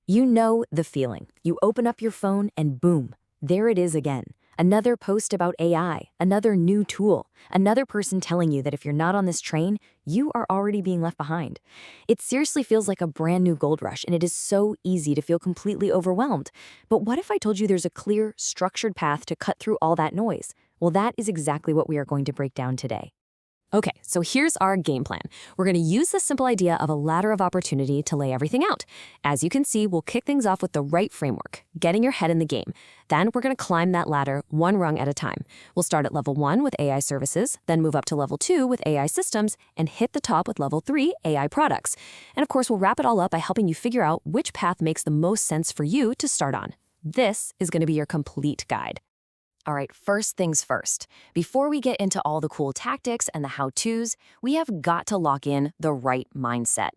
You know the feeling. You open up your phone and boom, there it is again. Another post about AI, another new tool, another person telling you that if you're not on this train, you are already being left behind. It seriously feels like a brand new gold rush, and it is so easy to feel completely overwhelmed. But what if I told you there's a clear, structured path to cut through all that noise? Well, that is exactly what we are going to break down today. Okay, so here's our game plan. We're going to use the simple idea of a ladder of opportunity to lay everything out. As you can see, we'll kick things off with the right framework, getting your head in the game. Then we're going to climb that ladder one rung at a time. We'll start at level 1 with AI services, then move up to level 2 with AI systems, and hit the top with level 3 AI products. And of course, we'll wrap it all up by helping you figure out which path makes the most sense for you to start on. This is going to be your complete guide. All right, first things first. Before we get into all the cool tactics and the how-tos, we have got to lock in the right mindset.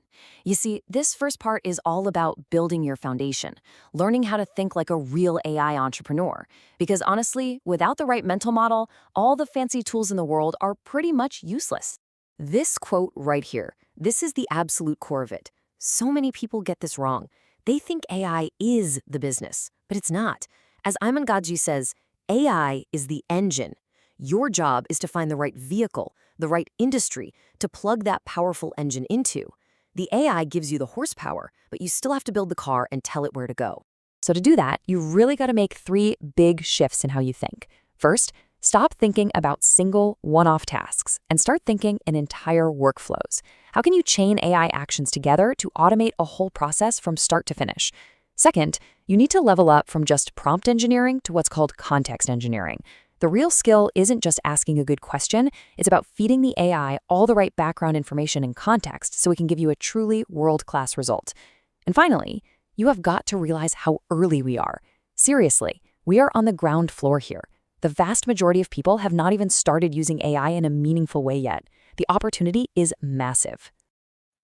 You see, this first part is all about building your foundation, learning how to think like a real AI entrepreneur. Because honestly, without the right mental model, all the fancy tools in the world are pretty much useless. This quote right here, this is the absolute core of it. So many people get this wrong. They think AI is the business, but it's not. As Ayman Gadji says, AI is the engine. Your job is to find the right vehicle, the right industry, to plug that powerful engine into. The AI gives you the horsepower, but you still have to build the car and tell it where to go. So to do that, you really got to make 3 big shifts in how you think. First, stop thinking about single, one-off tasks and start thinking in entire workflows. How can you chain AI actions together to automate a whole process from start to finish? Second, you need to level up from just prompt engineering to what's called context engineering. The real skill isn't just asking a good question, it's about feeding the AI all the right background information and context so it can give you a truly world-class result. And finally, you have got to realize how early we are. Seriously, we are on the ground floor here. The vast majority of people have not even started using AI in a meaningful way yet. The opportunity is massive.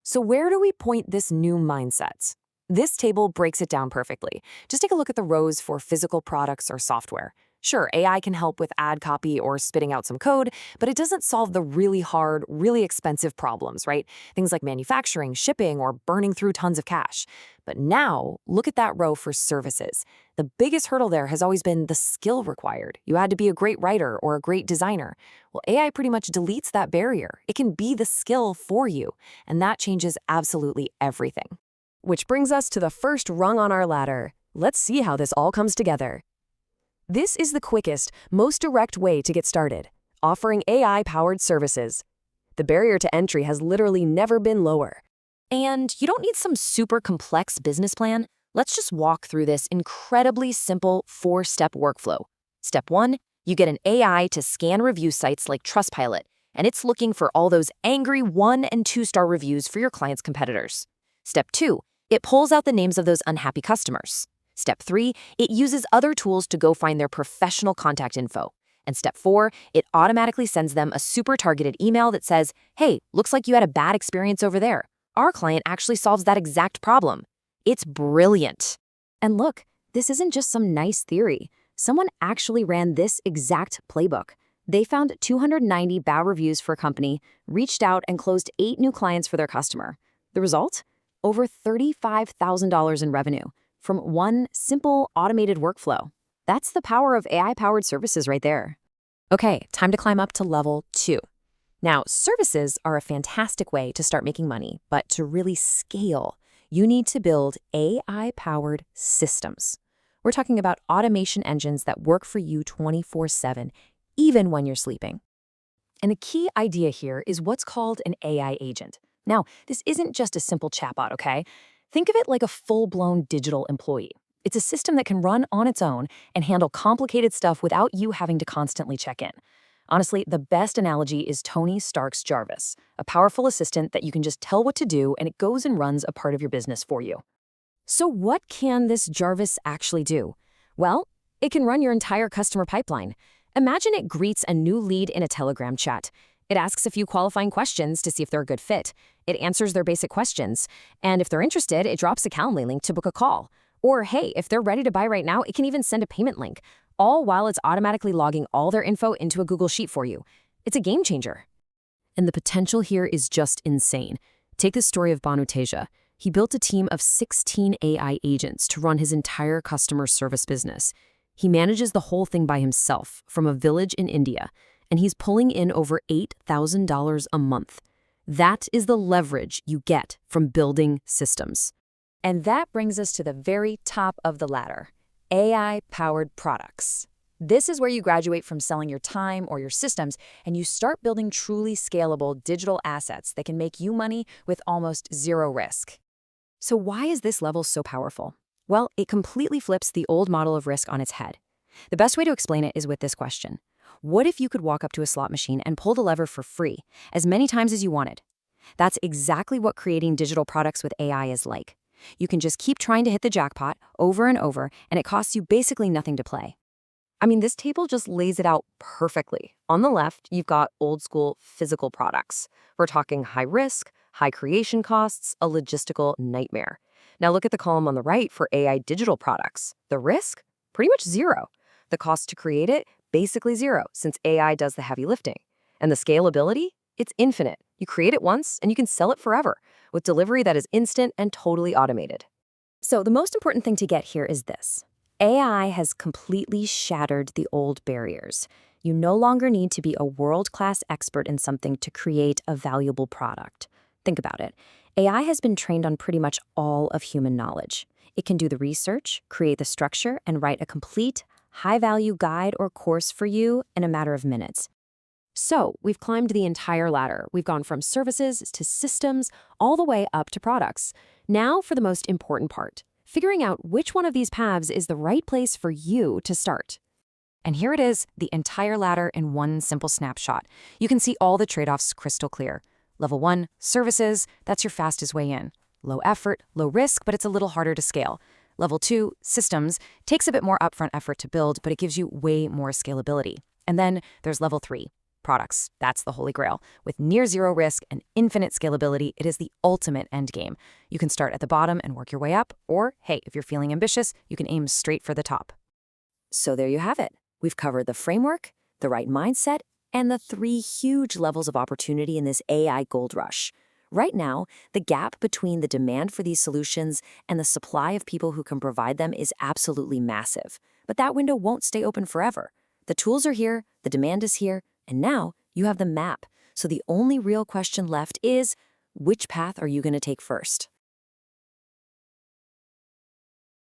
So where do we point this new mindset? This table breaks it down perfectly. Just take a look at the rows for physical products or software. Sure, AI can help with ad copy or spitting out some code, but it doesn't solve the really hard, really expensive problems, right? Things like manufacturing, shipping, or burning through tons of cash. But now, look at that row for services. The biggest hurdle there has always been the skill required. You had to be a great writer or a great designer. Well, AI pretty much deletes that barrier. It can be the skill for you, and that changes absolutely everything. Which brings us to the first rung on our ladder. Let's see how this all comes together. This is the quickest, most direct way to get started, offering AI-powered services. The barrier to entry has literally never been lower. And you don't need some super complex business plan. Let's just walk through this incredibly simple 4-step workflow. Step 1, you get an AI to scan review sites like Trustpilot, and it's looking for all those angry 1- and 2-star reviews for your client's competitors. Step 2, it pulls out the names of those unhappy customers. Step 3, it uses other tools to go find their professional contact info. And Step 4, it automatically sends them a super targeted email that says, hey, looks like you had a bad experience over there. Our client actually solves that exact problem. It's brilliant. And look, this isn't just some nice theory. Someone actually ran this exact playbook. They found 290 bad reviews for a company, reached out and closed 8 new clients for their customer. The result? Over $35,000 in revenue from one simple automated workflow. That's the power of AI-powered services right there. Okay, time to climb up to level 2. Now, services are a fantastic way to start making money, but to really scale, you need to build AI-powered systems. We're talking about automation engines that work for you 24/7, even when you're sleeping. And the key idea here is what's called an AI agent. Now, this isn't just a simple chatbot, okay? Think of it like a full-blown digital employee. It's a system that can run on its own and handle complicated stuff without you having to constantly check in. Honestly, the best analogy is Tony Stark's Jarvis, a powerful assistant that you can just tell what to do and it goes and runs a part of your business for you. So what can this Jarvis actually do? Well, it can run your entire customer pipeline. Imagine it greets a new lead in a Telegram chat. It asks a few qualifying questions to see if they're a good fit. It answers their basic questions. And if they're interested, it drops a Calendly link to book a call. Or hey, if they're ready to buy right now, it can even send a payment link, all while it's automatically logging all their info into a Google Sheet for you. It's a game changer. And the potential here is just insane. Take the story of Banu Teja. He built a team of 16 AI agents to run his entire customer service business. He manages the whole thing by himself from a village in India, and he's pulling in over $8,000 a month. That is the leverage you get from building systems. And that brings us to the very top of the ladder, AI-powered products. This is where you graduate from selling your time or your systems, and you start building truly scalable digital assets that can make you money with almost zero risk. So why is this level so powerful? Well, it completely flips the old model of risk on its head. The best way to explain it is with this question. What if you could walk up to a slot machine and pull the lever for free, as many times as you wanted? That's exactly what creating digital products with AI is like. You can just keep trying to hit the jackpot over and over, and it costs you basically nothing to play. I mean, this table just lays it out perfectly. On the left, you've got old school physical products. We're talking high risk, high creation costs, a logistical nightmare. Now look at the column on the right for AI digital products. The risk? Pretty much zero. The cost to create it? Basically zero, since AI does the heavy lifting. And the scalability? It's infinite. You create it once, and you can sell it forever, with delivery that is instant and totally automated. So the most important thing to get here is this. AI has completely shattered the old barriers. You no longer need to be a world-class expert in something to create a valuable product. Think about it. AI has been trained on pretty much all of human knowledge. It can do the research, create the structure, and write a complete, high-value guide or course for you in a matter of minutes. So, we've climbed the entire ladder. We've gone from services to systems, all the way up to products. Now for the most important part, figuring out which one of these paths is the right place for you to start. And here it is, the entire ladder in one simple snapshot. You can see all the trade-offs crystal clear. Level 1, services, that's your fastest way in. Low effort, low risk, but it's a little harder to scale. Level 2, systems, takes a bit more upfront effort to build, but it gives you way more scalability. And then there's level 3, products. That's the holy grail. With near zero risk and infinite scalability, it is the ultimate endgame. You can start at the bottom and work your way up, or hey, if you're feeling ambitious, you can aim straight for the top. So there you have it. We've covered the framework, the right mindset, and the 3 huge levels of opportunity in this AI gold rush. Right now, the gap between the demand for these solutions and the supply of people who can provide them is absolutely massive. But that window won't stay open forever. The tools are here, the demand is here, and now you have the map. So the only real question left is, which path are you going to take first?